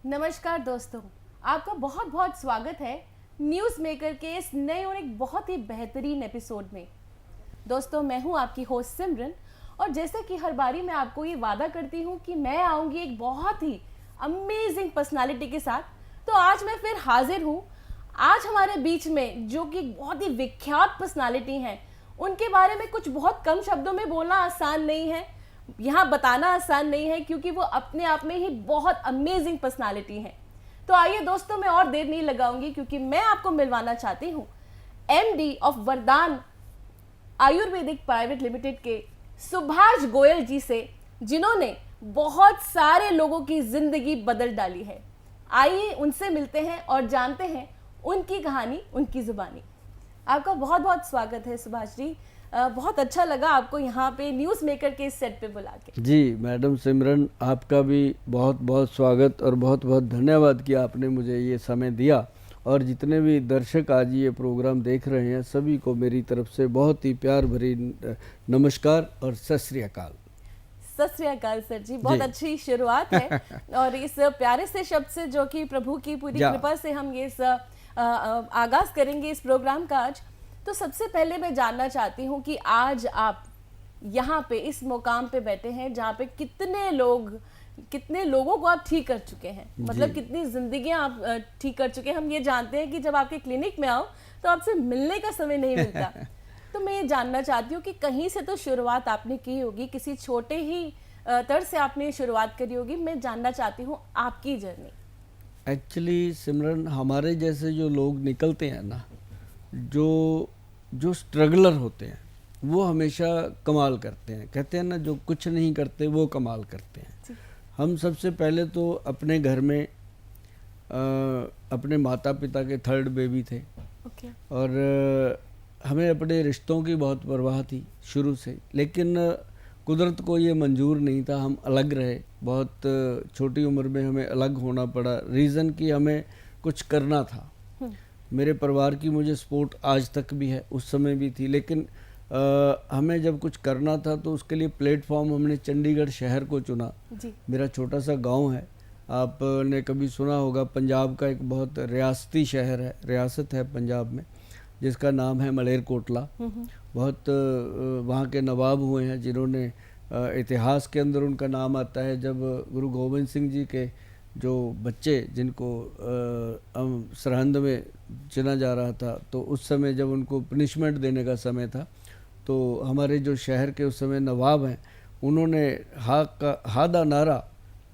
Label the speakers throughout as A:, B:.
A: नमस्कार दोस्तों, आपका बहुत बहुत स्वागत है न्यूज़ मेकर के इस नए और एक बहुत ही बेहतरीन एपिसोड में। दोस्तों, मैं हूं आपकी होस्ट सिमरन और जैसे कि हर बारी मैं आपको ये वादा करती हूं कि मैं आऊंगी एक बहुत ही अमेजिंग पर्सनालिटी के साथ, तो आज मैं फिर हाजिर हूं। आज हमारे बीच में जो कि एक बहुत ही विख्यात पर्सनालिटी हैं, उनके बारे में कुछ बहुत कम शब्दों में बोलना आसान नहीं है, यहाँ बताना आसान नहीं है, क्योंकि वो अपने आप में ही बहुत अमेजिंग पर्सनालिटी है। तो आइए दोस्तों, मैं और देर नहीं लगाऊंगी क्योंकि मैं आपको मिलवाना चाहती हूँ एमडी ऑफ वरदान आयुर्वेदिक प्राइवेट लिमिटेड के सुभाष गोयल जी से, जिन्होंने बहुत सारे लोगों की जिंदगी बदल डाली है। आइए उनसे मिलते हैं और जानते हैं उनकी कहानी, उनकी जुबानी। आपका बहुत बहुत स्वागत है सुभाष जी। बहुत अच्छा लगा आपको यहाँ पे न्यूज़ मेकर के सेट पे बुला के।
B: जी मैडम सिमरन, आपका भी बहुत बहुत स्वागत और बहुत बहुत धन्यवाद कि आपने मुझे ये समय दिया। और जितने भी दर्शक आज ये प्रोग्राम देख रहे हैं, सभी को मेरी तरफ से बहुत ही प्यार भरी नमस्कार और सत श्री अकाल।
A: सत श्री अकाल सर जी, बहुत अच्छी शुरुआत है। और इस प्यारे से शब्द से, जो कि प्रभु की पूरी कृपा से हम ये आगाज करेंगे इस प्रोग्राम का आज। तो सबसे पहले मैं जानना चाहती हूँ कि आज आप यहाँ पे इस मुकाम पे बैठे हैं जहाँ पे कितने लोगों को आप ठीक कर चुके हैं, मतलब कितनी जिंदगियां आप ठीक कर चुके हैं। हम ये जानते हैं कि जब आपके क्लिनिक में आओ तो आपसे मिलने का समय नहीं मिलता। तो मैं ये जानना चाहती हूँ कि कहीं से तो शुरुआत आपने की होगी, किसी छोटे ही तर से आपने शुरुआत करी होगी। मैं जानना चाहती हूँ आपकी जर्नी।
B: एक्चुअली सिमरन, हमारे जैसे जो लोग निकलते हैं ना, जो स्ट्रगलर होते हैं, वो हमेशा कमाल करते हैं। कहते हैं ना, जो कुछ नहीं करते वो कमाल करते हैं। हम सबसे पहले तो अपने घर में अपने माता पिता के थर्ड बेबी थे। और हमें अपने रिश्तों की बहुत परवाह थी शुरू से, लेकिन कुदरत को ये मंजूर नहीं था, हम अलग रहे। बहुत छोटी उम्र में हमें अलग होना पड़ा, रीज़न कि हमें कुछ करना था। मेरे परिवार की मुझे सपोर्ट आज तक भी है, उस समय भी थी, लेकिन हमें जब कुछ करना था तो उसके लिए प्लेटफॉर्म हमने चंडीगढ़ शहर को चुना। मेरा छोटा सा गांव है, आपने कभी सुना होगा, पंजाब का एक बहुत रियासती शहर है, रियासत है पंजाब में, जिसका नाम है मलेरकोटला। बहुत वहाँ के नवाब हुए हैं जिन्होंने इतिहास के अंदर उनका नाम आता है। जब गुरु गोविंद सिंह जी के जो बच्चे, जिनको सरहंद में चुना जा रहा था, तो उस समय जब उनको पनिशमेंट देने का समय था, तो हमारे जो शहर के उस समय नवाब हैं, उन्होंने हादा नारा,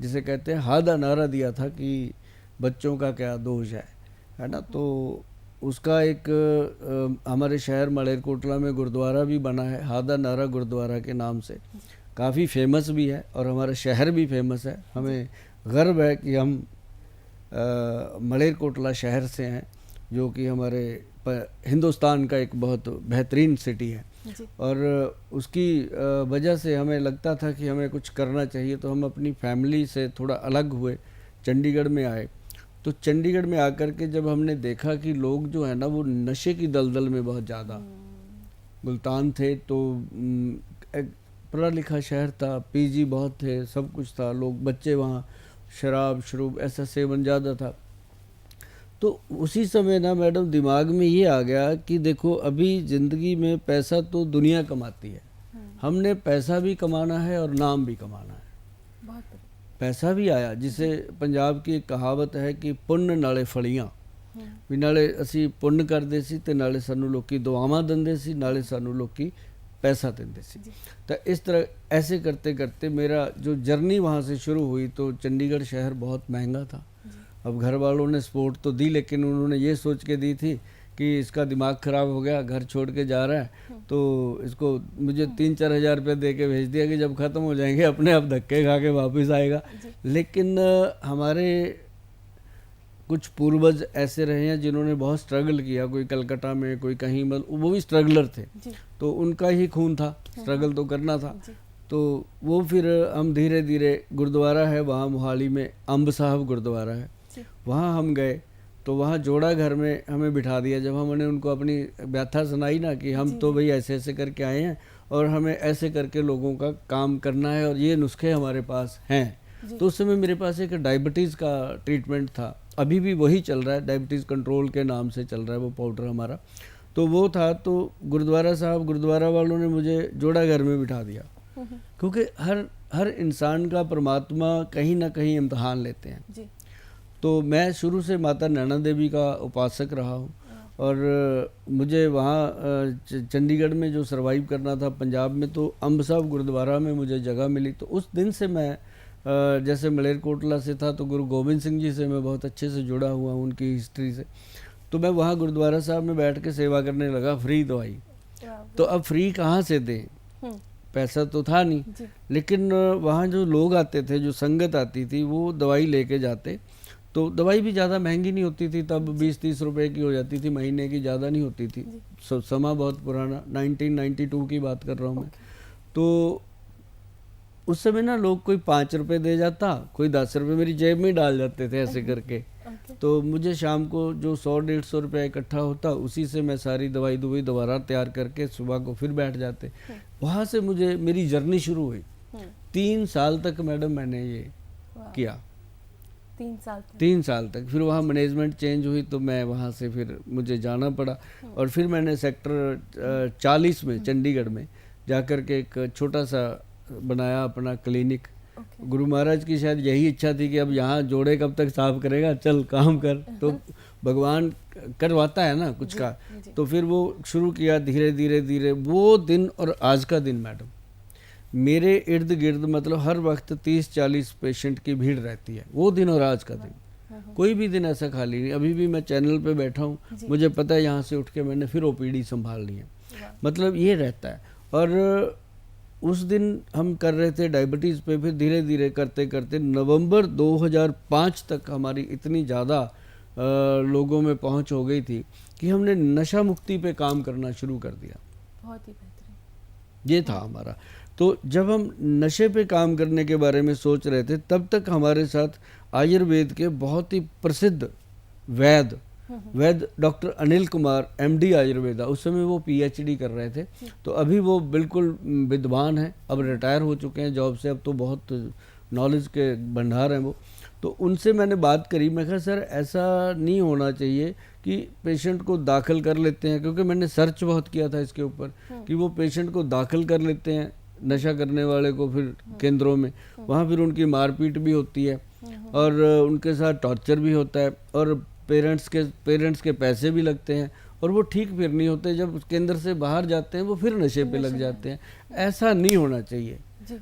B: जिसे कहते हैं हादा नारा दिया था कि बच्चों का क्या दोष है ना। तो उसका एक हमारे शहर मलेरकोटला में गुरुद्वारा भी बना है, हादा नारा गुरुद्वारा के नाम से, काफ़ी फेमस भी है और हमारा शहर भी फेमस है। हमें गर्व है कि हम मलेरकोटला शहर से हैं, जो कि हमारे हिंदुस्तान का एक बहुत बेहतरीन सिटी है। और उसकी वजह से हमें लगता था कि हमें कुछ करना चाहिए, तो हम अपनी फैमिली से थोड़ा अलग हुए, चंडीगढ़ में आए। तो चंडीगढ़ में आकर के जब हमने देखा कि लोग जो है ना, वो नशे की दलदल में बहुत ज़्यादा गुलतान थे, तो एक पढ़ा लिखा शहर था, पीजी बहुत थे, सब कुछ था, लोग बच्चे वहाँ शराब शरूब ऐसा सेवन ज़्यादा था। तो उसी समय ना मैडम दिमाग में ये आ गया कि देखो, अभी ज़िंदगी में पैसा तो दुनिया कमाती है, हमने पैसा भी कमाना है और नाम भी कमाना है। पैसा भी आया, जिसे पंजाब की एक कहावत है कि पुण्य नाले फलियां, भी नाले असी पुण्य करते सी ते नाले सानू लोकी दुआवां दिंदे सी, नाले सानू लोकी पैसा देंदे सी। तो इस तरह ऐसे करते करते मेरा जो जर्नी वहाँ से शुरू हुई। तो चंडीगढ़ शहर बहुत महंगा था। अब घर वालों ने सपोर्ट तो दी, लेकिन उन्होंने ये सोच के दी थी कि इसका दिमाग ख़राब हो गया, घर छोड़ के जा रहा है, तो इसको मुझे 3-4 हज़ार रुपये दे के भेज दिया कि जब ख़त्म हो जाएंगे अपने आप धक्के खा के वापस आएगा। लेकिन हमारे कुछ पूर्वज ऐसे रहे हैं जिन्होंने बहुत स्ट्रगल किया, कोई कलकत्ता में, कोई कहीं, मतलब वो भी स्ट्रगलर थे, तो उनका ही खून था, स्ट्रगल तो करना था। तो वो फिर हम धीरे धीरे, गुरुद्वारा है वहाँ मोहाली में, अम्ब साहब गुरुद्वारा है, वहाँ हम गए। तो वहाँ जोड़ा घर में हमें बिठा दिया। जब हमने उनको अपनी व्यथा सुनाई ना कि हम तो भाई ऐसे ऐसे करके आए हैं और हमें ऐसे करके लोगों का काम करना है और ये नुस्खे हमारे पास हैं, तो उस समय मेरे पास एक डायबिटीज़ का ट्रीटमेंट था, अभी भी वही चल रहा है, डायबिटीज़ कंट्रोल के नाम से चल रहा है वो पाउडर हमारा। तो वो था, तो गुरुद्वारा वालों ने मुझे जोड़ा घर में बिठा दिया, क्योंकि हर इंसान का परमात्मा कहीं ना कहीं इम्तहान लेते हैं
A: जी।
B: तो मैं शुरू से माता नैना देवी का उपासक रहा हूँ, और मुझे वहाँ चंडीगढ़ में जो सरवाइव करना था पंजाब में, तो अम्ब साहब गुरुद्वारा में मुझे जगह मिली। तो उस दिन से मैं जैसे मलेरकोटला से था तो गुरु गोविंद सिंह जी से मैं बहुत अच्छे से जुड़ा हुआ हूँ, उनकी हिस्ट्री से। तो मैं वहाँ गुरुद्वारा साहब में बैठ के सेवा करने लगा, फ्री दवाई। तो अब फ्री कहाँ से दें, पैसा तो था नहीं, लेकिन वहाँ जो लोग आते थे, जो संगत आती थी, वो दवाई लेके जाते। तो दवाई भी ज़्यादा महंगी नहीं होती थी तब, 20-30 रुपए की हो जाती थी महीने की, ज़्यादा नहीं होती थी। समा बहुत पुराना 1992 की बात कर रहा हूँ मैं। तो उस समय ना लोग कोई 5 रुपए दे जाता, कोई 10 रुपए मेरी जेब में डाल जाते थे ऐसे करके। तो मुझे शाम को जो 100-150 रुपया इकट्ठा होता, उसी से मैं सारी दवाई दोबारा तैयार करके सुबह को फिर बैठ जाते। वहाँ से मुझे मेरी जर्नी शुरू हुई। 3 साल तक मैडम मैंने ये किया, 3 साल तक। फिर वहाँ मैनेजमेंट चेंज हुई तो मैं वहाँ से फिर मुझे जाना पड़ा, और फिर मैंने सेक्टर 40 में चंडीगढ़ में जाकर के एक छोटा सा बनाया अपना क्लिनिक। गुरु महाराज की शायद यही इच्छा थी कि अब यहाँ जोड़े कब तक साफ करेगा, चल काम कर। तो भगवान करवाता है ना कुछ का। तो फिर वो शुरू किया धीरे धीरे। वो दिन और आज का दिन मैडम, मेरे इर्द गिर्द मतलब हर वक्त 30-40 पेशेंट की भीड़ रहती है, वो दिन और आज का दिन। कोई भी दिन ऐसा खाली नहीं। अभी भी मैं चैनल पे बैठा हूँ, मुझे पता है यहाँ से उठ के मैंने फिर ओपीडी संभालनी है, मतलब ये रहता है। और उस दिन हम कर रहे थे डायबिटीज़ पे, फिर धीरे धीरे करते करते नवंबर 2005 तक हमारी इतनी ज़्यादा लोगों में पहुँच हो गई थी कि हमने नशा मुक्ति पे काम करना शुरू कर दिया।
A: बहुत ही बेहतरीन,
B: ये था हमारा। तो जब हम नशे पे काम करने के बारे में सोच रहे थे, तब तक हमारे साथ आयुर्वेद के बहुत ही प्रसिद्ध वैद्य डॉक्टर अनिल कुमार MD आयुर्वेदा, उस समय वो PhD कर रहे थे। तो अभी वो बिल्कुल विद्वान हैं, अब रिटायर हो चुके हैं जॉब से, अब तो बहुत नॉलेज के भंडार हैं वो। तो उनसे मैंने बात करी, मैं कहा सर ऐसा नहीं होना चाहिए कि पेशेंट को दाखिल कर लेते हैं, क्योंकि मैंने सर्च बहुत किया था इसके ऊपर कि वो पेशेंट को दाखिल कर लेते हैं नशा करने वाले को, फिर केंद्रों में, वहाँ फिर उनकी मारपीट भी होती है और उनके साथ टॉर्चर भी होता है, और पेरेंट्स के पैसे भी लगते हैं, और वो ठीक फिर नहीं होते। जब केंद्र से बाहर जाते हैं वो फिर नशे पे लग जाते हैं। ऐसा नहीं होना चाहिए।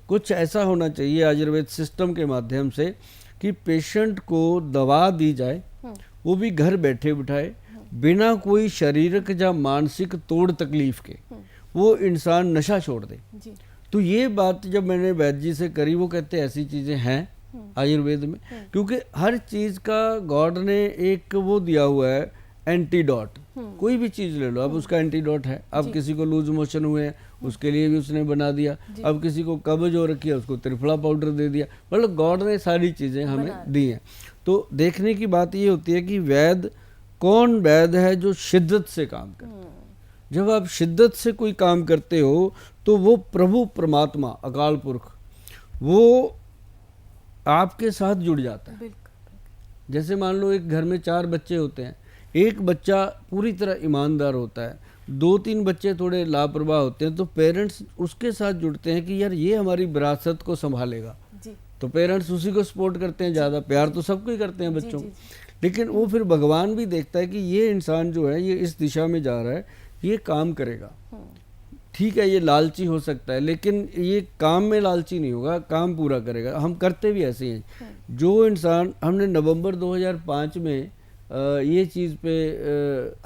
B: कुछ ऐसा होना चाहिए आयुर्वेद सिस्टम के माध्यम से कि पेशेंट को दवा दी जाए, वो भी घर बैठे बिठाए, बिना कोई शारीरिक या मानसिक तोड़ तकलीफ के वो इंसान नशा छोड़ दे। तो ये बात जब मैंने वैद्य जी से करी, वो कहते ऐसी चीज़ें हैं आयुर्वेद में, क्योंकि हर चीज़ का गॉड ने एक वो दिया हुआ है एंटीडोट। कोई भी चीज़ ले लो, अब उसका एंटीडोट है। अब किसी को लूज मोशन हुए हैं, उसके लिए भी उसने बना दिया। अब किसी को कब्ज हो रखी है, उसको त्रिफला पाउडर दे दिया। मतलब गॉड ने सारी चीज़ें हमें दी हैं। तो देखने की बात ये होती है कि वैद्य कौन वैद्य है जो शिद्दत से काम करता है। जब आप शिद्दत से कोई काम करते हो तो वो प्रभु परमात्मा अकाल पुरख वो आपके साथ जुड़ जाता है। जैसे मान लो एक घर में 4 बच्चे होते हैं, एक बच्चा पूरी तरह ईमानदार होता है, 2-3 बच्चे थोड़े लापरवाह होते हैं, तो पेरेंट्स उसके साथ जुड़ते हैं कि यार ये हमारी विरासत को संभालेगा। तो पेरेंट्स उसी को सपोर्ट करते हैं ज़्यादा। प्यार तो सबको ही करते हैं बच्चों को, लेकिन वो फिर भगवान भी देखता है कि ये इंसान जो है ये इस दिशा में जा रहा है, ये काम करेगा। ठीक है, ये लालची हो सकता है, लेकिन ये काम में लालची नहीं होगा, काम पूरा करेगा। हम करते भी ऐसे ही हैं। जो इंसान हमने नवंबर 2005 में ये चीज़ पे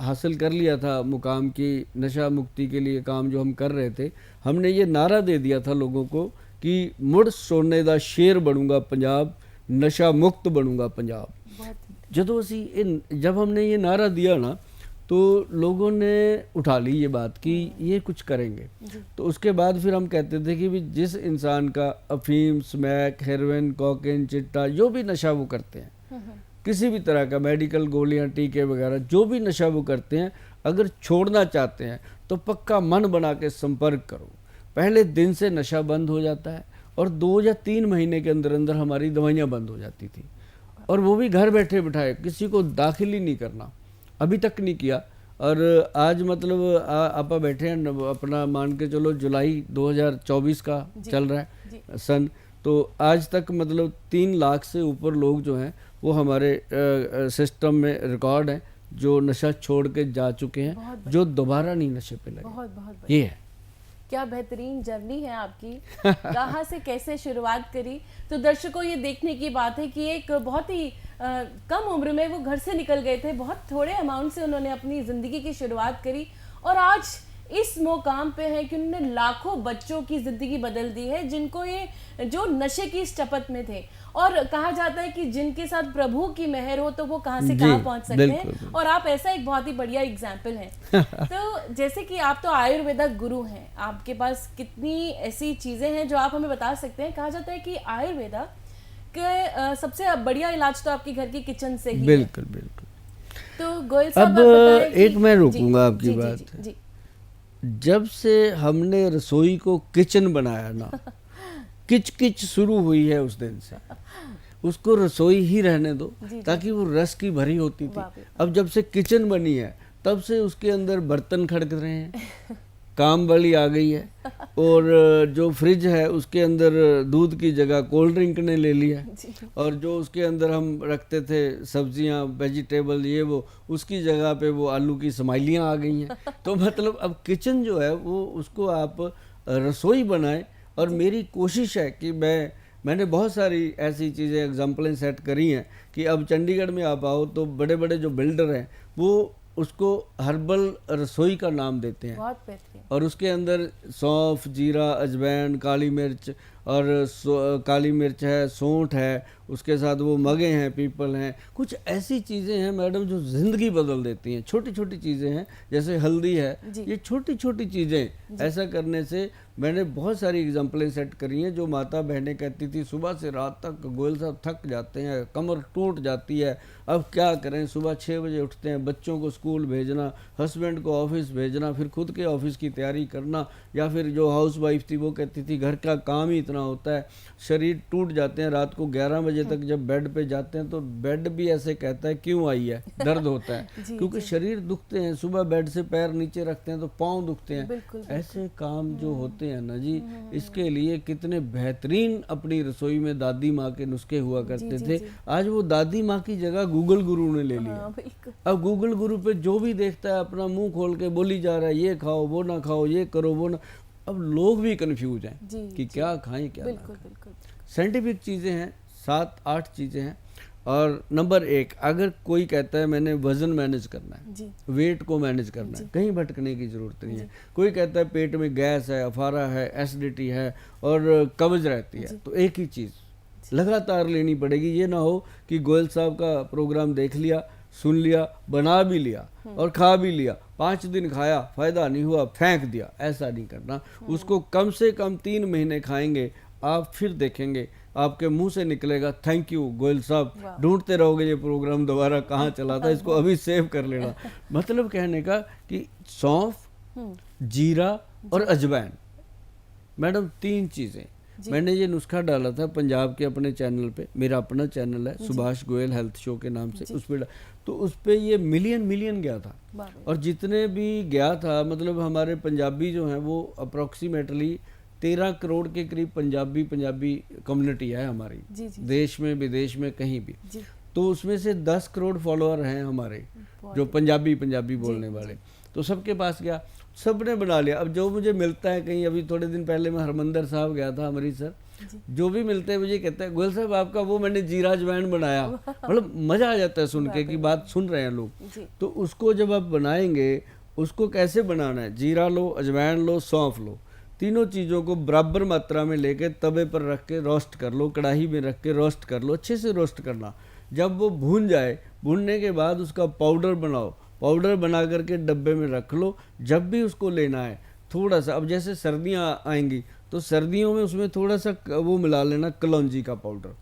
B: हासिल कर लिया था मुकाम की नशा मुक्ति के लिए काम जो हम कर रहे थे, हमने ये नारा दे दिया था लोगों को कि मुड़ सोने दा शेर बनूंगा पंजाब, नशा मुक्त बनूंगा पंजाब। जब हमने ये नारा दिया ना, तो लोगों ने उठा ली ये बात कि ये कुछ करेंगे। तो उसके बाद फिर हम कहते थे कि भी जिस इंसान का अफीम, स्मैक, हेरोइन, कोकेन, चिट्टा, जो भी नशा वो करते हैं, किसी भी तरह का मेडिकल गोलियां, टीके वगैरह जो भी नशा वो करते हैं, अगर छोड़ना चाहते हैं तो पक्का मन बना के संपर्क करो। पहले दिन से नशा बंद हो जाता है और 2 या 3 महीने के अंदर अंदर हमारी दवाइयाँ बंद हो जाती थी, और वो भी घर बैठे बिठाए, किसी को दाखिल ही नहीं करना, अभी तक नहीं किया। और आज मतलब आप बैठे हैं अपना मान के चलो जुलाई 2024 का चल रहा है सन, तो आज तक मतलब 3 लाख से ऊपर लोग जो हैं वो हमारे सिस्टम में रिकॉर्ड हैं जो नशा छोड़ के जा चुके हैं, जो दोबारा नहीं नशे पे लगे।
A: बहुत
B: ये है।
A: क्या बेहतरीन जर्नी है आपकी। कहाँ से कैसे शुरुआत करी, तो दर्शकों ये देखने की बात है कि एक बहुत ही कम उम्र में वो घर से निकल गए थे, बहुत थोड़े अमाउंट से उन्होंने अपनी ज़िंदगी की शुरुआत करी और आज इस मुकाम पे है कि उन्होंने लाखों बच्चों की ज़िंदगी बदल दी है जिनको ये जो नशे की इस चपत में थे। और कहा जाता है कि जिनके साथ प्रभु की मेहर हो तो वो कहाँ से कहाँ पहुँच सकते हैं, और आप ऐसा एक बहुत ही बढ़िया एग्जाम्पल हैं। तो जैसे कि आप तो आयुर्वेदा गुरु हैं, आपके पास कितनी ऐसी चीज़ें हैं जो आप हमें बता सकते हैं। कहा जाता है कि आयुर्वेदा के सबसे बढ़िया इलाज तो आपके घर की किचन से ही
B: बिल्कुल
A: है।
B: बिल्कुल।
A: तो गोयल साहब
B: अब एक मैं रोकूंगा आपकी बात।
A: जी।
B: जब से हमने रसोई को किचन बनाया ना, किच किच शुरू हुई है उस दिन से। उसको रसोई ही रहने दो, ताकि वो रस की भरी होती थी। अब जब से किचन बनी है तब से उसके अंदर बर्तन खड़क रहे हैं, काम वाली आ गई है, और जो फ्रिज है उसके अंदर दूध की जगह कोल्ड ड्रिंक ने ले लिया है, और जो उसके अंदर हम रखते थे सब्जियां वेजिटेबल ये वो, उसकी जगह पे वो आलू की स्माइलियां आ गई हैं। तो मतलब अब किचन जो है वो उसको आप रसोई बनाएं। और मेरी कोशिश है कि मैंने बहुत सारी ऐसी चीज़ें एग्जाम्पलें सेट करी हैं कि अब चंडीगढ़ में आप आओ तो बड़े बड़े जो बिल्डर हैं वो उसको हर्बल रसोई का नाम देते हैं, और उसके अंदर सौंफ, जीरा, अजवाइन, काली मिर्च, और काली मिर्च है, सौंठ है, उसके साथ वो मगे हैं, पीपल हैं, कुछ ऐसी चीज़ें हैं मैडम जो ज़िंदगी बदल देती हैं। छोटी छोटी चीज़ें हैं, जैसे हल्दी है, ये छोटी छोटी चीज़ें ऐसा करने से मैंने बहुत सारी एग्जाम्पलें सेट करी हैं। जो माता बहनें कहती थी सुबह से रात तक गोयल साहब थक जाते हैं, कमर टूट जाती है, अब क्या करें, सुबह 6 बजे उठते हैं, बच्चों को स्कूल भेजना, हस्बैंड को ऑफिस भेजना, फिर खुद के ऑफिस की तैयारी करना, या फिर जो हाउस वाइफ थी वो कहती थी घर का काम ही इतना होता है, शरीर टूट जाते हैं। रात को 11 बजे तक जब बेड पे जाते हैं तो बेड भी ऐसे कहता है क्यों आई है, दर्द होता है क्योंकि शरीर दुखते हैं। सुबह बेड से पैर नीचे रखते हैं तो पाँव दुखते हैं। ऐसे काम जो होते हैं ना जी, इसके लिए कितने बेहतरीन अपनी रसोई में दादी माँ के नुस्खे हुआ करते थे। आज वो दादी माँ की जगह गूगल गुरु ने ले लिया। अब गूगल गुरु पे जो भी देखता है अपना मुंह खोल के बोली जा रहा है, ये खाओ वो ना खाओ, ये करो वो ना। अब लोग भी कंफ्यूज हैं कि क्या खाएं क्या ना खाएं। साइंटिफिक चीज़ें हैं, 7-8 चीज़ें हैं। और नंबर 1, अगर कोई कहता है मैंने वज़न मैनेज करना है, वेट को मैनेज करना है, कहीं भटकने की ज़रूरत नहीं है। कोई कहता है पेट में गैस है, अफारा है, एसिडिटी है और कब्ज रहती है, तो एक ही चीज़ लगातार लेनी पड़ेगी। ये ना हो कि गोयल साहब का प्रोग्राम देख लिया, सुन लिया, बना भी लिया और खा भी लिया, 5 दिन खाया, फ़ायदा नहीं हुआ, फेंक दिया। ऐसा नहीं करना। उसको कम से कम 3 महीने खाएंगे, आप फिर देखेंगे आपके मुंह से निकलेगा थैंक यू गोयल साहब। ढूंढते रहोगे ये प्रोग्राम दोबारा कहाँ चला था, इसको अभी सेव कर लेना। मतलब कहने का कि सौंफ, जीरा और अजवाइन, मैडम 3 चीज़ें। मैंने ये नुस्खा डाला था पंजाब के अपने चैनल पे, मेरा अपना चैनल है सुभाष गोयल हेल्थ शो के नाम से, उस पर तो उस पर ये मिलियन गया था। और जितने भी गया था, मतलब हमारे पंजाबी जो हैं वो अप्रोक्सीमेटली 13 करोड़ के करीब पंजाबी कम्युनिटी है हमारी, देश में विदेश में कहीं भी। तो उसमें से 10 करोड़ फॉलोअर हैं हमारे जो पंजाबी बोलने वाले। तो सबके पास गया, सबने बना लिया। अब जो मुझे मिलता है कहीं, अभी थोड़े दिन पहले मैं हरमंदर साहब गया था अमृतसर, जो भी मिलते हैं मुझे कहता है गोयल साहब आपका वो मैंने जीरा अजवाइन बनाया। मतलब मज़ा आ जाता है सुन के कि बात सुन रहे हैं लोग। तो उसको जब आप बनाएंगे, उसको कैसे बनाना है, जीरा लो, अजवाइन लो, सौंफ लो, तीनों चीज़ों को बराबर मात्रा में लेके तवे पर रख के रोस्ट कर लो, कढ़ाई में रख के रोस्ट कर लो, अच्छे से रोस्ट करना। जब वो भून जाए, भूनने के बाद उसका पाउडर बनाओ, पाउडर बना करके डब्बे में रख लो। जब भी उसको लेना है थोड़ा सा, अब जैसे सर्दियाँ आएंगी तो सर्दियों में उसमें थोड़ा सा वो मिला लेना कलौंजी का पाउडर।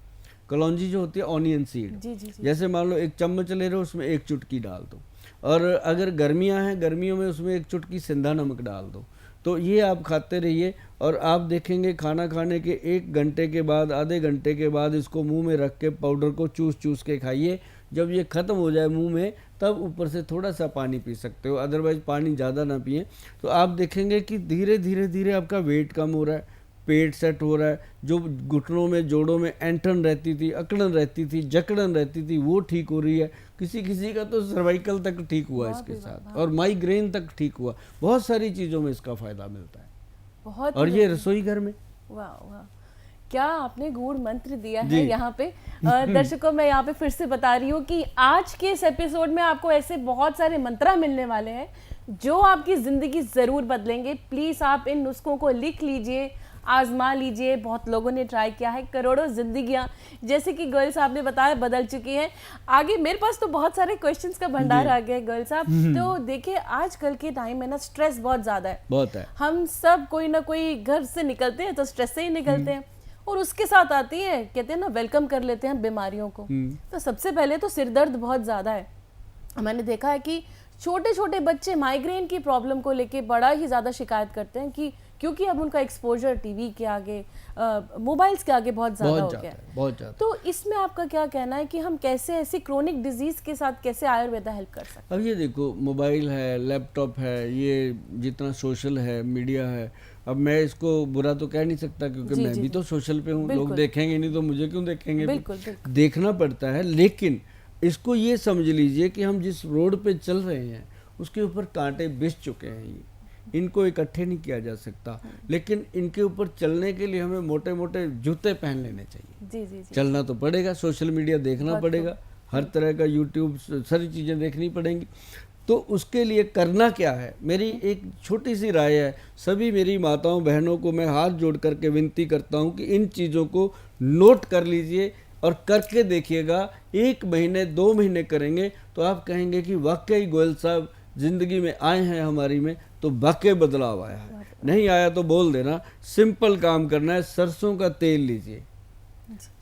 B: कलौंजी जो होती है ऑनियन सीड, जैसे मान लो 1 चम्मच ले रहे हो, उसमें 1 चुटकी डाल दो। और अगर गर्मियाँ हैं, गर्मियों में उसमें 1 चुटकी सिंधा नमक डाल दो। तो ये आप खाते रहिए और आप देखेंगे खाना खाने के 1 घंटे के बाद, आधे घंटे के बाद इसको मुंह में रख के पाउडर को चूस चूस के खाइए। जब ये ख़त्म हो जाए मुंह में, तब ऊपर से थोड़ा सा पानी पी सकते हो, अदरवाइज पानी ज़्यादा ना पिए। तो आप देखेंगे कि धीरे धीरे धीरे आपका वेट कम हो रहा है, पेट सेट हो रहा है, जो घुटनों में जोड़ों में ऐंठन रहती थी, अकड़न रहती थी, जकड़न रहती थी, वो ठीक हो रही है। किसी किसी का तो सर्वाइकल तक ठीक हुआ इसके साथ, और माइग्रेन तक ठीक हुआ। बहुत सारी चीज़ों में इसका फ़ायदा मिलता है,
A: बहुत।
B: और ये रसोई घर में।
A: वाह वाह, क्या आपने गूढ़ मंत्र दिया है यहाँ पे। दर्शकों, मैं यहाँ पे फिर से बता रही हूँ कि आज के इस एपिसोड में आपको ऐसे बहुत सारे मंत्र मिलने वाले हैं जो आपकी ज़िंदगी ज़रूर बदलेंगे। प्लीज़ आप इन नुस्खों को लिख लीजिए, आजमा लीजिए। बहुत लोगों ने ट्राई किया है, करोड़ों जिंदगियां, जैसे कि गर्ल साहब ने बताया, बदल चुकी हैं। आगे मेरे पास तो बहुत सारे क्वेश्चंस का भंडार आ गया है गर्ल साहब। तो देखिए, आजकल के टाइम में ना स्ट्रेस बहुत ज़्यादा है,
B: बहुत है।
A: हम सब कोई ना कोई घर से निकलते हैं तो स्ट्रेस से ही निकलते हैं, और उसके साथ आती है, कहते हैं ना, वेलकम कर लेते हैं बीमारियों को। तो सबसे पहले तो सिर दर्द बहुत ज़्यादा है। मैंने देखा है कि छोटे छोटे बच्चे माइग्रेन की प्रॉब्लम को लेके बड़ा ही ज़्यादा शिकायत करते हैं, कि क्योंकि अब उनका एक्सपोजर टीवी के आगे, मोबाइल्स के आगे बहुत ज़्यादा हो गया है।
B: बहुत ज़्यादा।
A: तो इसमें आपका क्या कहना है कि हम कैसे ऐसी क्रोनिक डिजीज़ के साथ कैसे आयुर्वेदा हेल्प कर सकते हैं?
B: अब ये देखो, मोबाइल है, लैपटॉप है, ये जितना सोशल है, मीडिया है, अब मैं इसको बुरा तो कह नहीं सकता, क्योंकि मैं भी तो सोशल पे हूँ। लोग देखेंगे नहीं तो मुझे क्यों देखेंगे?
A: बिल्कुल,
B: देखना पड़ता है। लेकिन इसको ये समझ लीजिए कि हम जिस रोड पे चल रहे हैं उसके ऊपर कांटे बिछ चुके हैं। ये इनको इकट्ठे नहीं किया जा सकता, लेकिन इनके ऊपर चलने के लिए हमें मोटे मोटे जूते पहन लेने चाहिए।
A: जी।
B: चलना तो पड़ेगा, सोशल मीडिया देखना पड़ेगा, हर तरह का यूट्यूब, सारी चीज़ें देखनी पड़ेंगी। तो उसके लिए करना क्या है, मेरी एक छोटी सी राय है। सभी मेरी माताओं बहनों को मैं हाथ जोड़ करके विनती करता हूँ कि इन चीज़ों को नोट कर लीजिए और करके देखिएगा। 1 महीने 2 महीने करेंगे तो आप कहेंगे कि वाकई गोयल साहब ज़िंदगी में आए हैं हमारी में, तो वाकई बदलाव आया है। नहीं आया तो बोल देना। सिंपल काम करना है। सरसों का तेल लीजिए,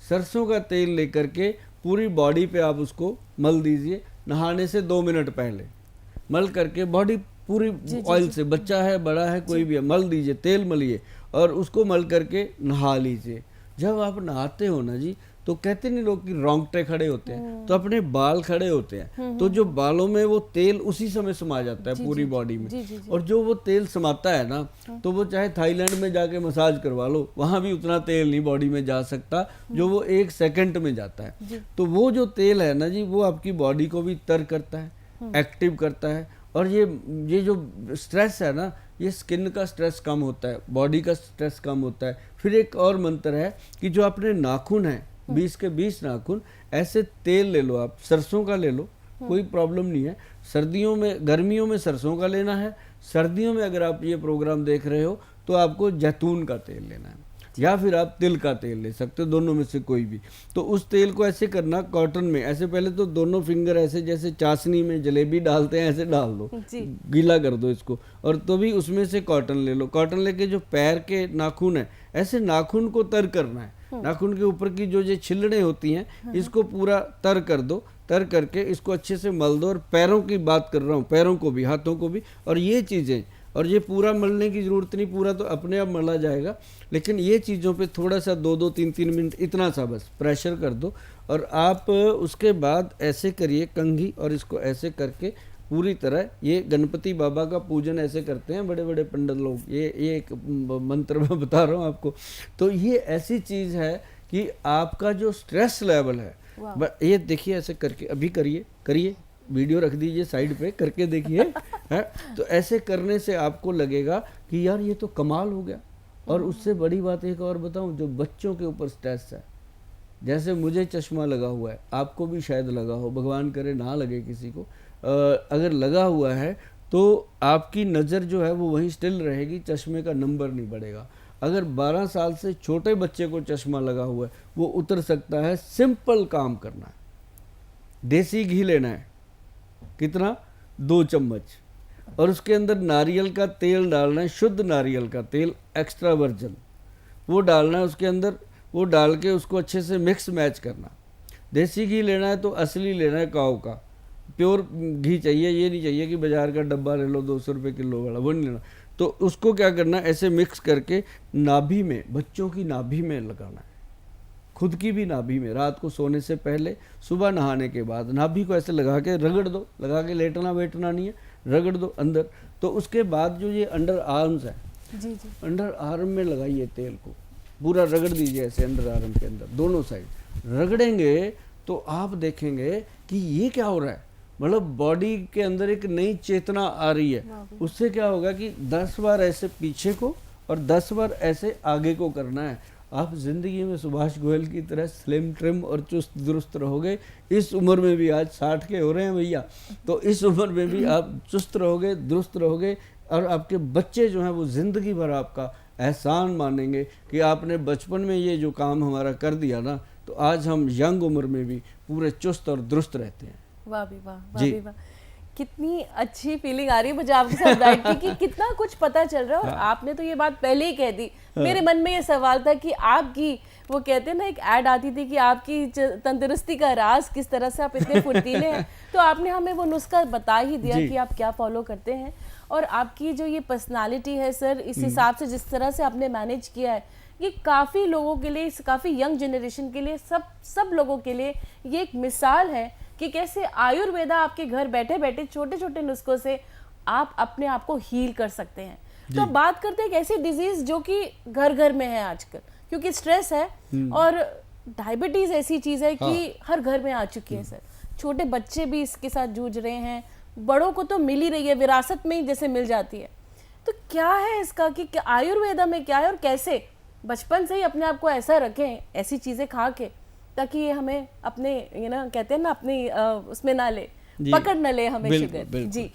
B: सरसों का तेल लेकर के पूरी बॉडी पे आप उसको मल दीजिए। नहाने से 2 मिनट पहले मल करके बॉडी पूरी ऑयल से, बच्चा है बड़ा है कोई भी है, मल दीजिए, तेल मलिए और उसको मल करके नहा लीजिए। जब आप नहाते हो ना जी, तो कहते नहीं लोग कि रोंगटे खड़े होते हैं, तो अपने बाल खड़े होते हैं, तो जो बालों में वो तेल उसी समय समा जाता है पूरी बॉडी में। और जो वो तेल समाता है ना, तो वो चाहे थाईलैंड में जाके मसाज करवा लो, वहाँ भी उतना तेल नहीं बॉडी में जा सकता जो वो 1 सेकंड में जाता है। तो वो जो तेल है ना जी, वो आपकी बॉडी को भी तर करता है, एक्टिव करता है। और ये जो स्ट्रेस है ना, ये स्किन का स्ट्रेस कम होता है, बॉडी का स्ट्रेस कम होता है। फिर एक और मंत्र है कि जो अपने नाखून है, 20 के 20 नाखून, ऐसे तेल ले लो आप, सरसों का ले लो, कोई प्रॉब्लम नहीं है। सर्दियों में, गर्मियों में सरसों का लेना है, सर्दियों में अगर आप ये प्रोग्राम देख रहे हो तो आपको जैतून का तेल लेना है, या फिर आप तिल का तेल ले सकते हो, दोनों में से कोई भी। तो उस तेल को ऐसे करना, कॉटन में ऐसे पहले तो दोनों फिंगर ऐसे, जैसे चाशनी में जलेबी डालते हैं ऐसे डाल दो, गीला कर दो इसको, और तो भी उसमें से कॉटन ले लो। कॉटन लेके जो पैर के नाखून है, ऐसे नाखून को तर करना है। नाखून के ऊपर की जो ये छिलड़े होती हैं, इसको पूरा तर कर दो। तर करके इसको अच्छे से मल दो। और पैरों की बात कर रहा हूँ, पैरों को भी, हाथों को भी, और ये चीज़ें। और ये पूरा मलने की ज़रूरत नहीं, पूरा तो अपने आप मला जाएगा, लेकिन ये चीज़ों पे थोड़ा सा 2-2, 3-3 मिनट इतना सा बस प्रेशर कर दो। और आप उसके बाद ऐसे करिए कंघी, और इसको ऐसे करके पूरी तरह, ये गणपति बाबा का पूजन ऐसे करते हैं बड़े बड़े पंडित लोग, ये एक मंत्र मैं बता रहा हूँ आपको। तो ये ऐसी चीज़ है कि आपका जो स्ट्रेस लेवल है, ये देखिए ऐसे करके, अभी करिए, वीडियो रख दीजिए साइड पे, करके देखिए है। तो ऐसे करने से आपको लगेगा कि यार ये तो कमाल हो गया। और उससे बड़ी बात एक और बताऊं, जो बच्चों के ऊपर स्ट्रेस है, जैसे मुझे चश्मा लगा हुआ है, आपको भी शायद लगा हो, भगवान करे ना लगे किसी को, अगर लगा हुआ है तो आपकी नज़र जो है वो वहीं स्टिल रहेगी, चश्मे का नंबर नहीं बढ़ेगा। अगर 12 साल से छोटे बच्चे को चश्मा लगा हुआ है, वो उतर सकता है। सिंपल काम करना है, देसी घी लेना है, कितना, 2 चम्मच, और उसके अंदर नारियल का तेल डालना है, शुद्ध नारियल का तेल, एक्स्ट्रा वर्जिन, वो डालना है उसके अंदर। वो डाल के उसको अच्छे से मिक्स मैच करना। देसी घी लेना है तो असली लेना है, काऊ का प्योर घी चाहिए, ये नहीं चाहिए कि बाजार का डब्बा ले लो 200 रुपये किलो वाला, वो नहीं लेना। तो उसको क्या करना है, ऐसे मिक्स करके नाभि में, बच्चों की नाभि में लगाना है, खुद की भी नाभि में, रात को सोने से पहले, सुबह नहाने के बाद नाभि को ऐसे लगा के रगड़ दो, लगा के लेटना बैठना नहीं है, रगड़ दो अंदर। तो उसके बाद जो ये अंडर आर्म्स है,
A: जी जी,
B: अंडर आर्म में लगाइए तेल को, पूरा रगड़ दीजिए ऐसे अंडर आर्म के अंदर, दोनों साइड रगड़ेंगे तो आप देखेंगे कि ये क्या हो रहा है, मतलब बॉडी के अंदर एक नई चेतना आ रही है। उससे क्या होगा कि 10 बार ऐसे पीछे को और 10 बार ऐसे आगे को करना है। आप जिंदगी में सुभाष गोयल की तरह स्लिम ट्रिम और चुस्त दुरुस्त रहोगे। इस उम्र में भी, आज 60 के हो रहे हैं भैया, तो इस उम्र में भी आप चुस्त रहोगे, दुरुस्त रहोगे, और आपके बच्चे जो हैं वो ज़िंदगी भर आपका एहसान मानेंगे कि आपने बचपन में ये जो काम हमारा कर दिया ना, तो आज हम यंग उम्र में भी पूरे चुस्त और दुरुस्त रहते हैं।
A: वाह भी वाह, वाह भी वाह, कितनी अच्छी फीलिंग आ रही है मुझे आपके साथ बैठ के कि कितना कुछ पता चल रहा है। और आपने तो ये बात पहले ही कह दी। मेरे मन में ये सवाल था कि आपकी, वो कहते हैं ना, एक ऐड आती थी कि आपकी तंदुरुस्ती का राज किस तरह से आप इतने फुर्तीले हैं, तो आपने हमें वो नुस्खा बता ही दिया कि आप क्या फॉलो करते हैं। और आपकी जो ये पर्सनालिटी है सर, इस हिसाब से जिस तरह से आपने मैनेज किया है, ये काफ़ी लोगों के लिए, काफ़ी यंग जनरेशन के लिए, सब लोगों के लिए ये एक मिसाल है कि कैसे आयुर्वेदा आपके घर बैठे बैठे छोटे छोटे नुस्खों से आप अपने आप को हील कर सकते हैं। तो बात करते हैं एक ऐसी डिजीज जो कि घर घर में है आजकल, क्योंकि स्ट्रेस है और डायबिटीज ऐसी चीज है कि हर घर में आ चुकी है सर। छोटे बच्चे भी इसके साथ जूझ रहे हैं, बड़ों को तो मिल ही रही है, विरासत में ही जैसे मिल जाती है। तो क्या है इसका कि आयुर्वेदा में क्या है और कैसे बचपन से ही अपने आप को ऐसा रखें, ऐसी चीजें खा के, ताकि ये हमें अपने, ये ना कहते हैं ना, अपनी उसमें ना ले, पकड़ न ले हमें शुगर। जी,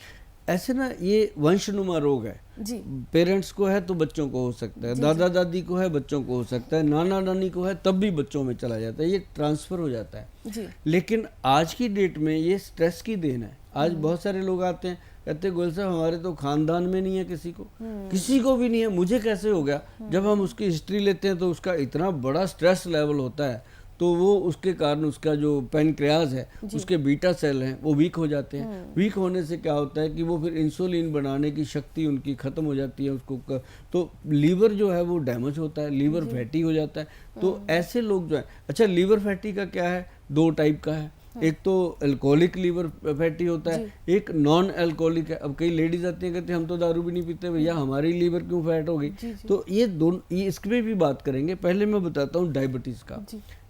B: ऐसे ना ये वंशनुमा रोग है
A: जी,
B: पेरेंट्स को है तो बच्चों को हो सकता है, दादा दादी को है बच्चों को हो सकता है, नाना नानी को है तब भी बच्चों में चला जाता है, ये ट्रांसफर हो जाता है
A: जी।
B: लेकिन आज की डेट में ये स्ट्रेस की देन है। आज बहुत सारे लोग आते हैं, कहते हैं गोयल साहब हमारे तो खानदान में नहीं है, किसी को भी नहीं है, मुझे कैसे हो गया। जब हम उसकी हिस्ट्री लेते हैं तो उसका इतना बड़ा स्ट्रेस लेवल होता है, तो वो उसके कारण उसका जो पैनक्रियाज है, उसके बीटा सेल हैं, वो वीक हो जाते हैं। वीक होने से क्या होता है कि वो फिर इंसुलिन बनाने की शक्ति उनकी ख़त्म हो जाती है, उसको तो लीवर जो है वो डैमेज होता है, लीवर फैटी हो जाता है। तो ऐसे लोग जो है, अच्छा लीवर फैटी का क्या है, 2 टाइप का है, एक तो अल्कोहलिक लीवर फैटी होता है, एक नॉन अल्कोहलिक है। अब कई लेडीज आती हैं, कहते हैं हम तो दारू भी नहीं पीते भैया, हमारी लीवर क्यों फैट हो गई। तो ये दोनों, ये इसके भी बात करेंगे। पहले मैं बताता हूँ डायबिटीज़ का।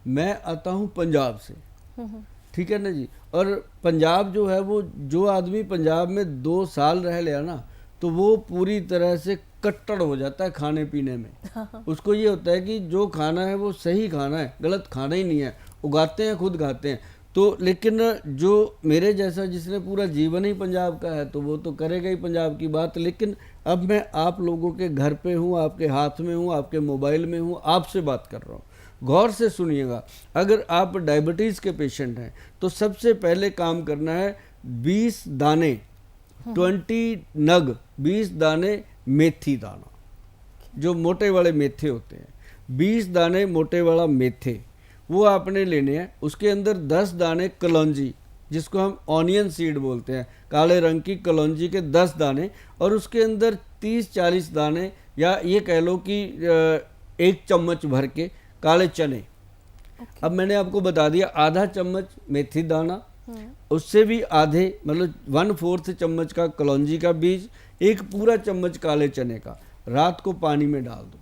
B: मैं आता हूँ पंजाब से, ठीक है ना जी। और पंजाब जो है वो, जो आदमी पंजाब में 2 साल रह लिया ना, तो वो पूरी तरह से कट्टर हो जाता है खाने पीने में। उसको ये होता है कि जो खाना है वो सही खाना है, गलत खाना ही नहीं है। उगाते हैं, खुद खाते हैं। तो लेकिन जो मेरे जैसा जिसने पूरा जीवन ही पंजाब का है, तो वो तो करेगा ही पंजाब की बात। लेकिन अब मैं आप लोगों के घर पे हूँ, आपके हाथ में हूँ, आपके मोबाइल में हूँ, आपसे बात कर रहा हूँ। गौर से सुनिएगा, अगर आप डायबिटीज़ के पेशेंट हैं तो सबसे पहले काम करना है 20 दाने 20 नग 20 दाने मेथी दाना, जो मोटे वाले मेथे होते हैं, 20 दाने मोटे वाला मेथे वो आपने लेने हैं। उसके अंदर 10 दाने कलौंजी, जिसको हम ऑनियन सीड बोलते हैं, काले रंग की कलौंजी के 10 दाने, और उसके अंदर 30-40 दाने, या ये कह लो कि 1 चम्मच भर के काले चने। अब मैंने आपको बता दिया, आधा चम्मच मेथी दाना, उससे भी आधे, मतलब 1/4 चम्मच का कलौंजी का बीज, 1 पूरा चम्मच काले चने का, रात को पानी में डाल दो,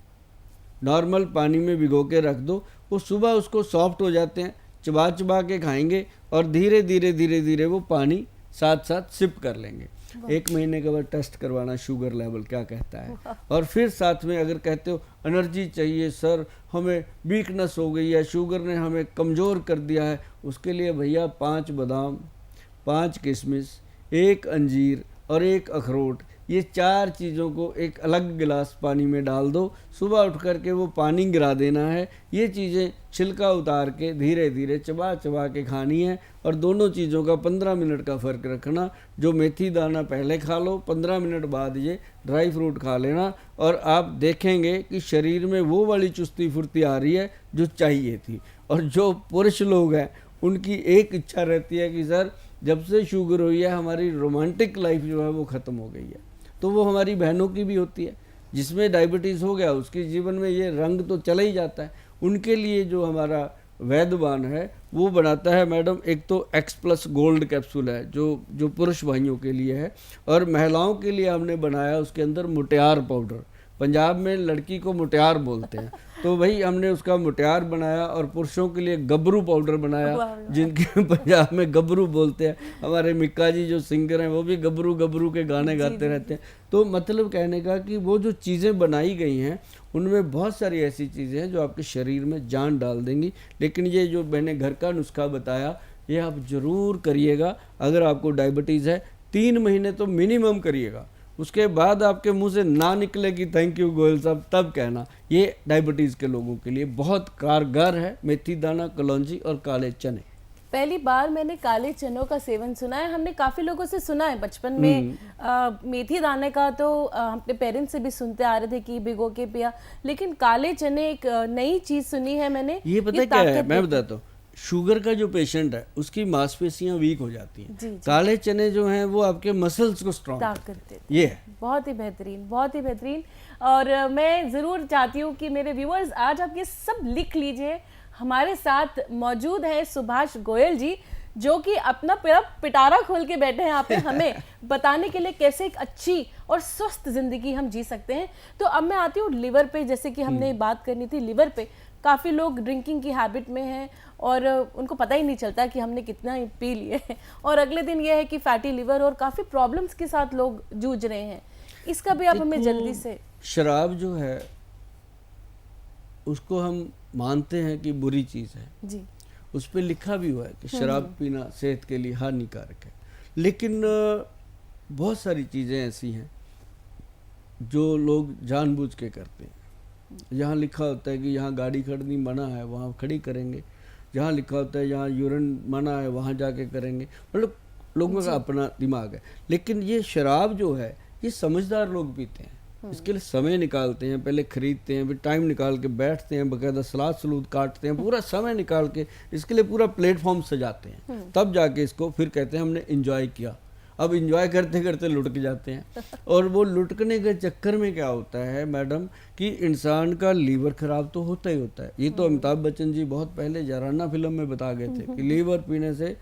B: नॉर्मल पानी में भिगो के रख दो। वो सुबह उसको सॉफ्ट हो जाते हैं, चबा चबा के खाएंगे और धीरे धीरे धीरे धीरे वो पानी साथ साथ सिप कर लेंगे। 1 महीने के बाद टेस्ट करवाना शुगर लेवल क्या कहता है। और फिर साथ में अगर कहते हो एनर्जी चाहिए सर, हमें वीकनेस हो गई है, शुगर ने हमें कमज़ोर कर दिया है, उसके लिए भैया 5 बादाम, 5 किशमिश, 1 अंजीर और 1 अखरोट, ये 4 चीज़ों को एक अलग गिलास पानी में डाल दो। सुबह उठ करके वो पानी गिरा देना है। ये चीज़ें छिलका उतार के धीरे धीरे चबा चबा के खानी है। और दोनों चीज़ों का 15 मिनट का फ़र्क रखना। जो मेथी दाना पहले खा लो, 15 मिनट बाद ये ड्राई फ्रूट खा लेना, और आप देखेंगे कि शरीर में वो वाली चुस्ती फुर्ती आ रही है जो चाहिए थी। और जो पुरुष लोग हैं उनकी एक इच्छा रहती है कि सर जब से शुगर हुई है हमारी रोमांटिक लाइफ जो है वो ख़त्म हो गई है। तो वो हमारी बहनों की भी होती है। जिसमें डायबिटीज़ हो गया उसके जीवन में ये रंग तो चला ही जाता है। उनके लिए जो हमारा वैद्यवान है वो बनाता है मैडम, एक तो X+ गोल्ड कैप्सूल है जो पुरुष भाइयों के लिए है, और महिलाओं के लिए हमने बनाया उसके अंदर मुटियार पाउडर। पंजाब में लड़की को मुटियार बोलते हैं, तो भाई हमने उसका मुटियार बनाया, और पुरुषों के लिए गबरू पाउडर बनाया, जिनके पंजाब में गबरू बोलते हैं। हमारे मिक्का जी जो सिंगर हैं वो भी गबरू गबरू के गाने गाते रहते हैं। तो मतलब कहने का कि वो जो चीज़ें बनाई गई हैं उनमें बहुत सारी ऐसी चीज़ें हैं जो आपके शरीर में जान डाल देंगी। लेकिन ये जो मैंने घर का नुस्खा बताया ये आप ज़रूर करिएगा। अगर आपको डायबिटीज़ है 3 महीने तो मिनिमम करिएगा, उसके बाद आपके मुंह से ना निकले कि थैंक यू गोयल साहब, तब कहना। ये डायबिटीज़ के लोगों के लिए बहुत कारगर है, मेथी दाना, कलौंजी और काले चने।
A: पहली बार मैंने काले चनों का सेवन सुना है। हमने काफ़ी लोगों से सुना है बचपन में मेथी दाने का, तो अपने पेरेंट्स से भी सुनते आ रहे थे कि भिगो के पिया, लेकिन काले चने एक नई चीज़ सुनी है मैंने।
B: ये पता क्या है, मैं बताता हूँ। शुगर का जो पेशेंट है उसकी मांसपेशियां वीक हो जाती हैं, काले चने जो हैं वो आपके मसल्स को स्ट्रॉन्ग करते हैं। ये है
A: बहुत ही बेहतरीन, बहुत ही बेहतरीन। और मैं ज़रूर चाहती हूँ कि मेरे व्यूअर्स आज आप ये सब लिख लीजिए। हमारे साथ मौजूद हैं सुभाष गोयल जी, जो कि अपना पूरा पिटारा खोल के बैठे हैं यहाँ पे हमें बताने के लिए कैसे एक अच्छी और स्वस्थ ज़िंदगी हम जी सकते हैं। तो अब मैं आती हूँ लिवर पे, जैसे कि हमने बात करनी थी लिवर पे। काफ़ी लोग ड्रिंकिंग की हैबिट में हैं और उनको पता ही नहीं चलता कि हमने कितना ही पी लिए है, और अगले दिन ये है कि फैटी लिवर और काफ़ी प्रॉब्लम्स के साथ लोग जूझ रहे हैं। इसका भी आप हमें जल्दी से।
B: शराब जो है उसको हम मानते हैं कि बुरी चीज़ है
A: जी,
B: उस पर लिखा भी हुआ है कि शराब पीना सेहत के लिए हानिकारक है, लेकिन बहुत सारी चीज़ें ऐसी हैं जो लोग जानबूझ के करते हैं। यहाँ लिखा होता है कि यहाँ गाड़ी खड़नी मना है, वहाँ खड़ी करेंगे। जहाँ लिखा होता है यहाँ यूरिन मना है, वहाँ जाके करेंगे। मतलब लोगों का अपना दिमाग है। लेकिन ये शराब जो है ये समझदार लोग पीते हैं, इसके लिए समय निकालते हैं, पहले खरीदते हैं, फिर टाइम निकाल के बैठते हैं, बकायदा सलाद सलूद काटते हैं, पूरा समय निकाल के इसके लिए पूरा प्लेटफॉर्म सजाते हैं, तब जाके इसको फिर कहते हैं हमने इंजॉय किया। अब इंजॉय करते करते लुढ़क जाते हैं, और वो लुढ़कने के चक्कर में क्या होता है मैडम कि इंसान का लीवर खराब तो होता ही होता है। ये तो अमिताभ बच्चन जी बहुत पहले जराना फिल्म में बता गए थे कि लीवर पीने से,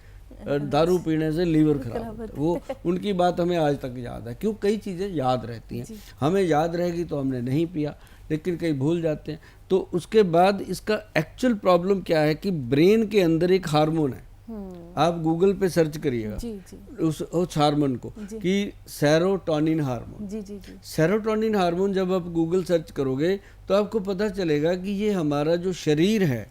B: दारू पीने से लीवर खराब होता है। वो उनकी बात हमें आज तक याद है। क्यों? कई चीज़ें याद रहती हैं। हमें याद रहेगी तो हमने नहीं पिया, लेकिन कई भूल जाते हैं। तो उसके बाद इसका एक्चुअल प्रॉब्लम क्या है कि ब्रेन के अंदर एक हार्मोन है, आप गूगल पे सर्च करिएगा उस हार्मोन को कि सेरोटोनिन हार्मोन। सेरोटोनिन हार्मोन जब आप गूगल सर्च करोगे तो आपको पता चलेगा कि ये हमारा जो शरीर है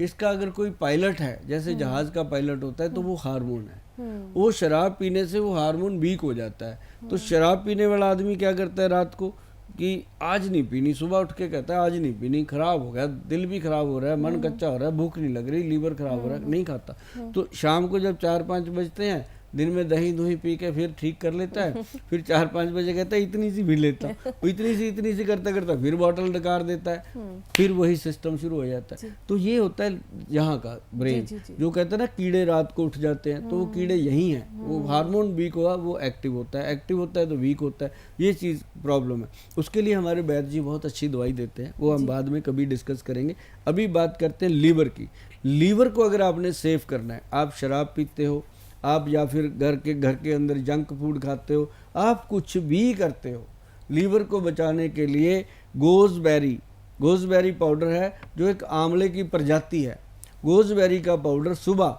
B: इसका अगर कोई पायलट है, जैसे जहाज का पायलट होता है, तो वो हार्मोन है। वो शराब पीने से वो हार्मोन वीक हो जाता है। तो शराब पीने वाला आदमी क्या करता है रात को कि आज नहीं पीनी, सुबह उठ के कहता है आज नहीं पीनी, खराब हो गया, दिल भी खराब हो रहा है, मन कच्चा हो रहा है, भूख नहीं लग रही, लीवर खराब हो रहा है, नहीं खाता। तो शाम को जब 4-5 बजते हैं, दिन में दही दुही पी के फिर ठीक कर लेता है, फिर 4-5 बजे कहता है इतनी सी पी लेता, इतनी सी करता करता फिर बॉटल डकार देता है, फिर वही सिस्टम शुरू हो जाता है। तो ये होता है यहाँ का ब्रेन जो कहता है ना कीड़े रात को उठ जाते हैं, तो वो कीड़े यही हैं। वो हार्मोन वीक हुआ वो एक्टिव होता है, एक्टिव होता है तो वीक होता है। ये चीज़ प्रॉब्लम है। उसके लिए हमारे वैद्य जी बहुत अच्छी दवाई देते हैं, वो हम बाद में कभी डिस्कस करेंगे। अभी बात करते हैं लीवर की। लीवर को अगर आपने सेव करना है, आप शराब पीते हो, आप या फिर घर के अंदर जंक फूड खाते हो, आप कुछ भी करते हो, लीवर को बचाने के लिए गोज़बेरी पाउडर है जो एक आंवले की प्रजाति है। गोज़बेरी का पाउडर सुबह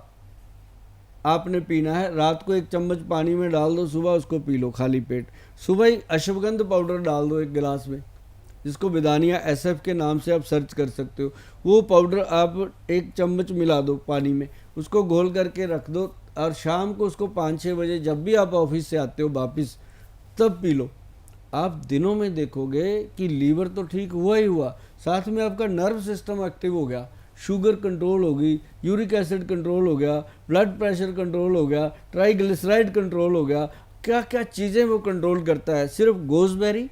B: आपने पीना है, रात को 1 चम्मच पानी में डाल दो, सुबह उसको पी लो खाली पेट। सुबह ही अश्वगंध पाउडर डाल दो 1 गिलास में, जिसको विदानिया SF के नाम से आप सर्च कर सकते हो। वो पाउडर आप 1 चम्मच मिला दो पानी में, उसको घोल करके रख दो, और शाम को उसको 5-6 बजे जब भी आप ऑफिस से आते हो वापस, तब पी लो। आप दिनों में देखोगे कि लीवर तो ठीक हुआ ही हुआ, साथ में आपका नर्व सिस्टम एक्टिव हो गया, शुगर कंट्रोल हो गई, यूरिक एसिड कंट्रोल हो गया, ब्लड प्रेशर कंट्रोल हो गया, ट्राइग्लिसराइड कंट्रोल हो गया। क्या क्या चीज़ें वो कंट्रोल करता है, सिर्फ गोज़बेरी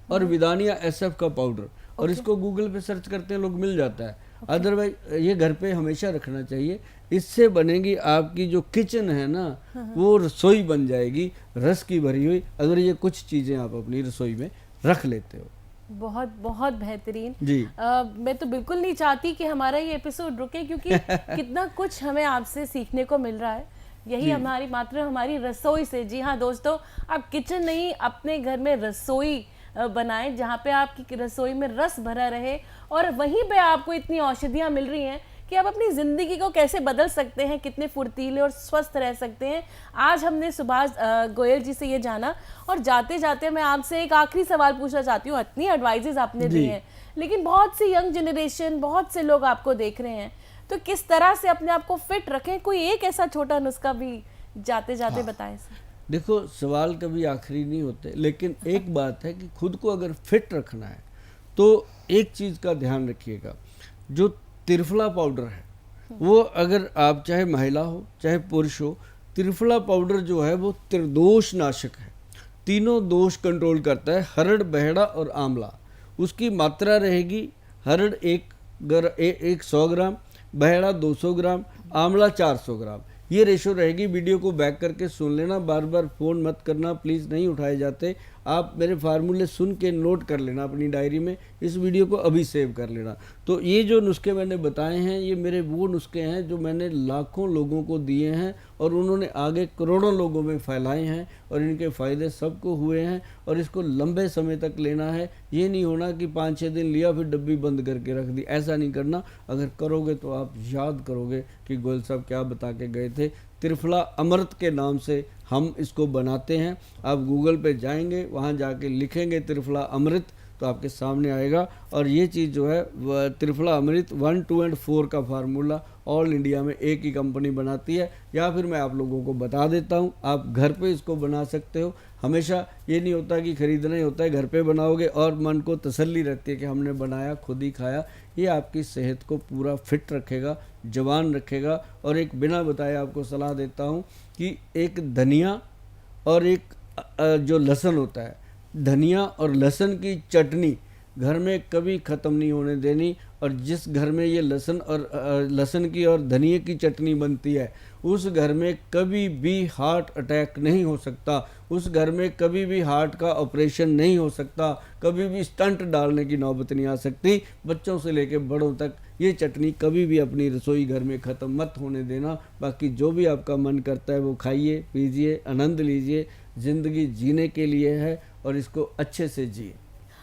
B: और विदानिया SF का पाउडर। और इसको गूगल पे सर्च करते हैं लोग, मिल जाता है। अदरवाइज ये घर पे हमेशा रखना चाहिए। इससे बनेगी आपकी जो किचन है ना, वो रसोई बन जाएगी रस की भरी हुई, अगर ये कुछ चीज़ें आप अपनी रसोई में रख लेते हो।
A: बहुत बहुत बेहतरीन
B: जी।
A: मैं तो बिल्कुल नहीं चाहती कि हमारा ये एपिसोड रुके, क्योंकि कितना कुछ हमें आपसे सीखने को मिल रहा है। यही हमारी मात्र हमारी रसोई से। जी हाँ दोस्तों, आप किचन नहीं, अपने घर में रसोई बनाएं जहाँ पे आपकी रसोई में रस भरा रहे, और वहीं पे आपको इतनी औषधियाँ मिल रही हैं कि आप अपनी ज़िंदगी को कैसे बदल सकते हैं, कितने फुर्तीले और स्वस्थ रह सकते हैं। आज हमने सुभाष गोयल जी से ये जाना, और जाते जाते मैं आपसे एक आखिरी सवाल पूछना चाहती हूँ। इतनी एडवाइजेज आपने दी हैं, लेकिन बहुत सी यंग जनरेशन, बहुत से लोग आपको देख रहे हैं, तो किस तरह से अपने आप को फिट रखें? कोई एक ऐसा छोटा नुस्खा भी जाते जाते बताएं सर।
B: देखो, सवाल कभी आखिरी नहीं होते, लेकिन एक बात है कि खुद को अगर फिट रखना है तो एक चीज़ का ध्यान रखिएगा, जो त्रिफला पाउडर है वो, अगर आप चाहे महिला हो चाहे पुरुष हो, त्रिफला पाउडर जो है वो त्रिदोष नाशक है, तीनों दोष कंट्रोल करता है, हरड़, बहेड़ा और आंवला। उसकी मात्रा रहेगी, हरड़ 100 ग्राम, बहेड़ा 200 ग्राम, आंवला 400 ग्राम, ये रेशो रहेगी। वीडियो को बैक करके सुन लेना, बार बार फ़ोन मत करना प्लीज़, नहीं उठाए जाते। आप मेरे फार्मूले सुन के नोट कर लेना अपनी डायरी में, इस वीडियो को अभी सेव कर लेना। तो ये जो नुस्खे मैंने बताए हैं, ये मेरे वो नुस्खे हैं जो मैंने लाखों लोगों को दिए हैं, और उन्होंने आगे करोड़ों लोगों में फैलाए हैं, और इनके फ़ायदे सबको हुए हैं। और इसको लंबे समय तक लेना है, ये नहीं होना कि 5-6 दिन लिया फिर डब्बी बंद करके रख दी, ऐसा नहीं करना। अगर करोगे तो आप याद करोगे कि गोयल साहब क्या बता के गए थे। त्रिफला अमृत के नाम से हम इसको बनाते हैं। आप गूगल पे जाएंगे, वहाँ जाके लिखेंगे त्रिफला अमृत, तो आपके सामने आएगा। और ये चीज़ जो है त्रिफला अमृत 1, 2 और 4 का फार्मूला ऑल इंडिया में एक ही कंपनी बनाती है, या फिर मैं आप लोगों को बता देता हूँ, आप घर पे इसको बना सकते हो। हमेशा ये नहीं होता कि खरीदना ही होता है, घर पे बनाओगे और मन को तसल्ली रहती है कि हमने बनाया, खुद ही खाया। ये आपकी सेहत को पूरा फिट रखेगा, जवान रखेगा। और एक बिना बताए आपको सलाह देता हूँ कि एक धनिया और एक जो लहसुन होता है, धनिया और लहसुन की चटनी घर में कभी ख़त्म नहीं होने देनी। और जिस घर में ये लहसुन की और धनिया की चटनी बनती है, उस घर में कभी भी हार्ट अटैक नहीं हो सकता, उस घर में कभी भी हार्ट का ऑपरेशन नहीं हो सकता, कभी भी स्टंट डालने की नौबत नहीं आ सकती। बच्चों से लेकर बड़ों तक ये चटनी कभी भी अपनी रसोई घर में ख़त्म मत होने देना। बाकी जो भी आपका मन करता है वो खाइए, पीजिए, आनंद लीजिए। ज़िंदगी जीने के लिए है, और इसको अच्छे से जिए।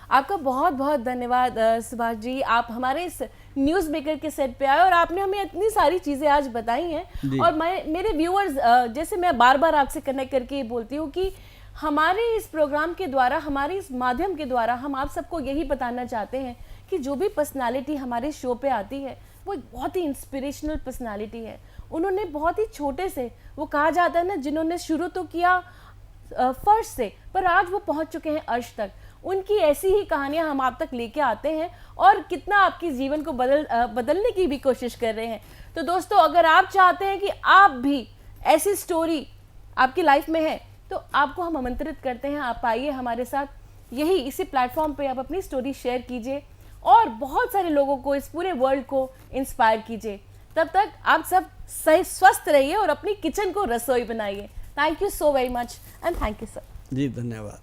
A: आपका बहुत बहुत धन्यवाद सुभाष जी, आप हमारे इस न्यूज़ मेकर के सेट पे आए और आपने हमें इतनी सारी चीज़ें आज बताई हैं। और मेरे व्यूअर्स, जैसे मैं बार बार आपसे कनेक्ट करके बोलती हूँ कि हमारे इस प्रोग्राम के द्वारा, हमारे इस माध्यम के द्वारा हम आप सबको यही बताना चाहते हैं कि जो भी पर्सनालिटी हमारे शो पे आती है वो एक बहुत ही इंस्पिरेशनल पर्सनालिटी है। उन्होंने बहुत ही छोटे से, वो कहा जाता है ना, जिन्होंने शुरू तो किया फर्श से, पर आज वो पहुंच चुके हैं अर्श तक। उनकी ऐसी ही कहानियां हम आप तक लेके आते हैं, और कितना आपके जीवन को बदलने की भी कोशिश कर रहे हैं। तो दोस्तों, अगर आप चाहते हैं कि आप भी ऐसी स्टोरी आपकी लाइफ में है, तो आपको हम आमंत्रित करते हैं, आप आइए हमारे साथ, यही इसी प्लेटफॉर्म पे आप अपनी स्टोरी शेयर कीजिए और बहुत सारे लोगों को, इस पूरे वर्ल्ड को इंस्पायर कीजिए। तब तक आप सब सही स्वस्थ रहिए और अपनी किचन को रसोई बनाइए। Thank you so very much, and thank you sir.
B: जी धन्यवाद।